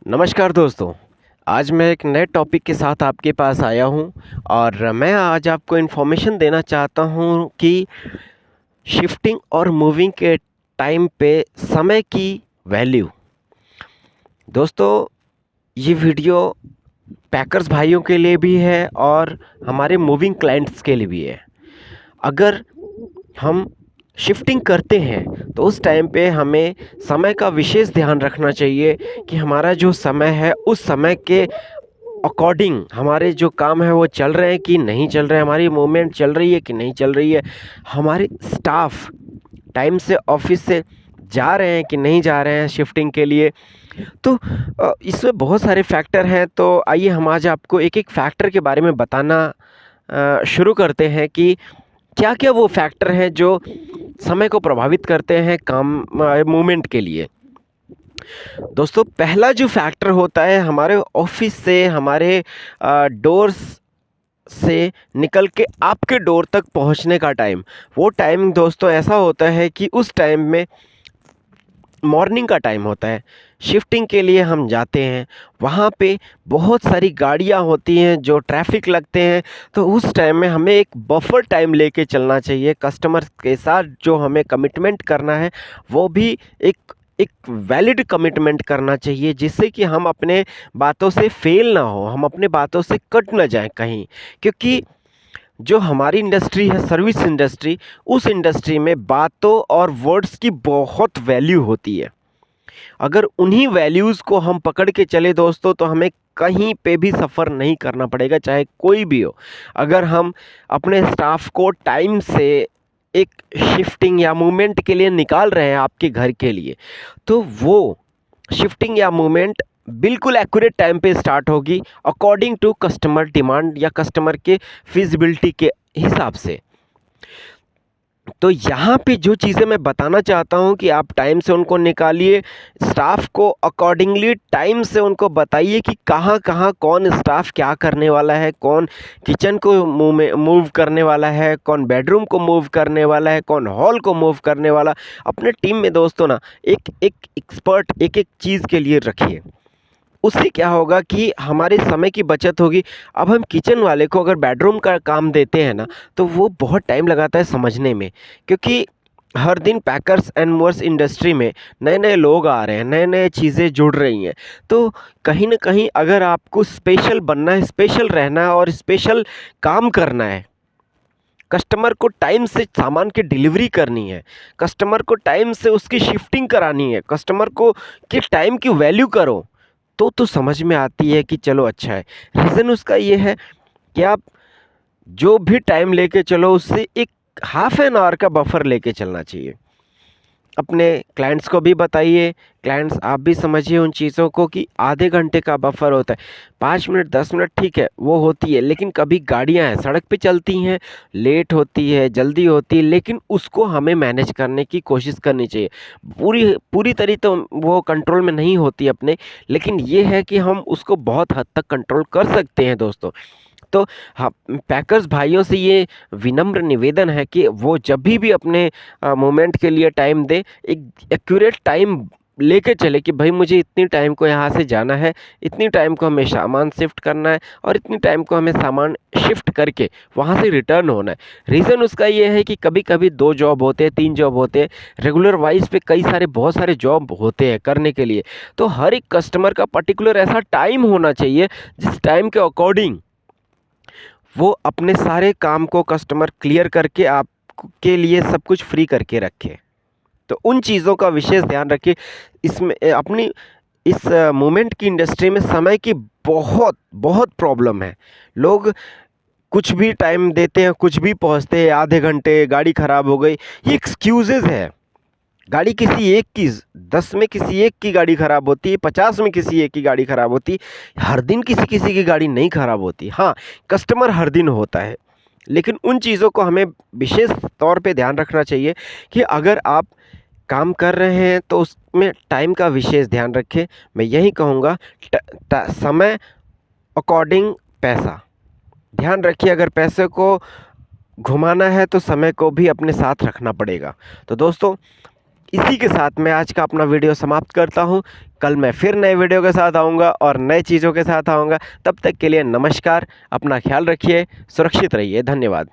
नमस्कार दोस्तों। आज मैं एक नए टॉपिक के साथ आपके पास आया हूँ और मैं आज आपको इन्फॉर्मेशन देना चाहता हूँ कि शिफ्टिंग और मूविंग के टाइम पे समय की वैल्यू। दोस्तों, ये वीडियो पैकर्स भाइयों के लिए भी है और हमारे मूविंग क्लाइंट्स के लिए भी है। अगर हम शिफ्टिंग करते हैं तो उस टाइम पे हमें समय का विशेष ध्यान रखना चाहिए कि हमारा जो समय है उस समय के अकॉर्डिंग हमारे जो काम है वो चल रहे हैं कि नहीं चल रहे हैं, हमारी मूवमेंट चल रही है कि नहीं चल रही है, हमारे स्टाफ टाइम से ऑफिस से जा रहे हैं कि नहीं जा रहे हैं शिफ्टिंग के लिए। तो इसमें बहुत सारे फैक्टर हैं, तो आइए हम आज आपको एक एक फैक्टर के बारे में बताना शुरू करते हैं कि क्या क्या वो फैक्टर हैं जो समय को प्रभावित करते हैं काम मूवमेंट के लिए। दोस्तों, पहला जो फैक्टर होता है हमारे ऑफिस से, हमारे डोर्स से निकल के आपके डोर तक पहुंचने का टाइम। वो टाइम दोस्तों ऐसा होता है कि उस टाइम में मॉर्निंग का टाइम होता है। शिफ्टिंग के लिए हम जाते हैं, वहाँ पे बहुत सारी गाड़ियाँ होती हैं, जो ट्रैफिक लगते हैं, तो उस टाइम में हमें एक बफर टाइम लेके चलना चाहिए। कस्टमर के साथ जो हमें कमिटमेंट करना है वो भी एक एक वैलिड कमिटमेंट करना चाहिए, जिससे कि हम अपने बातों से फेल ना हो, हम अपने बातों से कट ना जाएं कहीं। क्योंकि जो हमारी इंडस्ट्री है सर्विस इंडस्ट्री, उस इंडस्ट्री में बातों और वर्ड्स की बहुत वैल्यू होती है। अगर उन्हीं वैल्यूज़ को हम पकड़ के चले दोस्तों, तो हमें कहीं पे भी सफ़र नहीं करना पड़ेगा, चाहे कोई भी हो। अगर हम अपने स्टाफ को टाइम से एक शिफ्टिंग या मूवमेंट के लिए निकाल रहे हैं आपके घर के लिए, तो वो शिफ्टिंग या मूवमेंट बिल्कुल एक्यूरेट टाइम पे स्टार्ट होगी, अकॉर्डिंग टू कस्टमर डिमांड या कस्टमर के फिजिबिलिटी के हिसाब से। तो यहाँ पे जो चीज़ें मैं बताना चाहता हूँ कि आप टाइम से उनको निकालिए, स्टाफ को अकॉर्डिंगली टाइम से उनको बताइए कि कहाँ कहाँ कौन स्टाफ क्या करने वाला है, कौन किचन को मूव करने वाला है, कौन बेडरूम को मूव करने वाला है, कौन हॉल को मूव करने वाला। अपने टीम में दोस्तों ना एक एक एक्सपर्ट एक एक चीज़ के लिए रखिए। उससे क्या होगा कि हमारे समय की बचत होगी। अब हम किचन वाले को अगर बेडरूम का काम देते हैं ना, तो वो बहुत टाइम लगाता है समझने में, क्योंकि हर दिन पैकर्स एंड मूवर्स इंडस्ट्री में नए नए लोग आ रहे हैं, नए नए चीज़ें जुड़ रही हैं। तो कहीं ना कहीं अगर आपको स्पेशल बनना है, स्पेशल रहना है और स्पेशल काम करना है, कस्टमर को टाइम से सामान की डिलीवरी करनी है, कस्टमर को टाइम से उसकी शिफ्टिंग करानी है, कस्टमर को कि टाइम की वैल्यू करो, तो समझ में आती है कि चलो अच्छा है। रीज़न उसका ये है कि आप जो भी टाइम लेके चलो उससे एक हाफ एन आवर का बफर लेके चलना चाहिए। अपने क्लाइंट्स को भी बताइए, क्लाइंट्स आप भी समझिए उन चीज़ों को कि आधे घंटे का बफर होता है। 5 मिनट 10 मिनट ठीक है वो होती है, लेकिन कभी गाड़ियां हैं सड़क पे चलती हैं, लेट होती है, जल्दी होती है, लेकिन उसको हमें मैनेज करने की कोशिश करनी चाहिए। पूरी पूरी तरह तो वो कंट्रोल में नहीं होती अपने, लेकिन ये है कि हम उसको बहुत हद तक कंट्रोल कर सकते हैं दोस्तों। तो हाँ, पैकर्स भाइयों से ये विनम्र निवेदन है कि वो जब भी अपने मोमेंट के लिए टाइम दे, एक एक्यूरेट टाइम लेके चले कि भाई मुझे इतनी टाइम को यहाँ से जाना है, इतनी टाइम को हमें सामान शिफ्ट करना है और इतनी टाइम को हमें सामान शिफ्ट करके वहाँ से रिटर्न होना है। रीज़न उसका ये है कि कभी कभी 2 जॉब होते हैं, 3 जॉब होते हैं, रेगुलर वाइज पे कई सारे बहुत सारे जॉब होते हैं करने के लिए। तो हर एक कस्टमर का पर्टिकुलर ऐसा टाइम होना चाहिए जिस टाइम के अकॉर्डिंग वो अपने सारे काम को कस्टमर क्लियर करके आपके लिए सब कुछ फ्री करके रखे। तो उन चीज़ों का विशेष ध्यान रखिए। इसमें अपनी इस मोमेंट की इंडस्ट्री में समय की बहुत बहुत प्रॉब्लम है। लोग कुछ भी टाइम देते हैं, कुछ भी पहुंचते हैं, आधे घंटे गाड़ी ख़राब हो गई, ये एक्सक्यूज़ेज़ है। गाड़ी किसी एक की 10 में किसी एक की गाड़ी ख़राब होती है, 50 में किसी एक की गाड़ी ख़राब होती है, हर दिन किसी किसी की गाड़ी नहीं ख़राब होती। हाँ, कस्टमर हर दिन होता है, लेकिन उन चीज़ों को हमें विशेष तौर पे ध्यान रखना चाहिए कि अगर आप काम कर रहे हैं तो उसमें टाइम का विशेष ध्यान रखें। मैं यही कहूँगा, समय अकॉर्डिंग पैसा। ध्यान रखिए, अगर पैसे को घुमाना है तो समय को भी अपने साथ रखना पड़ेगा। तो दोस्तों, इसी के साथ मैं आज का अपना वीडियो समाप्त करता हूँ। कल मैं फिर नए वीडियो के साथ आऊँगा और नए चीज़ों के साथ आऊँगा। तब तक के लिए नमस्कार, अपना ख्याल रखिए, सुरक्षित रहिए, धन्यवाद।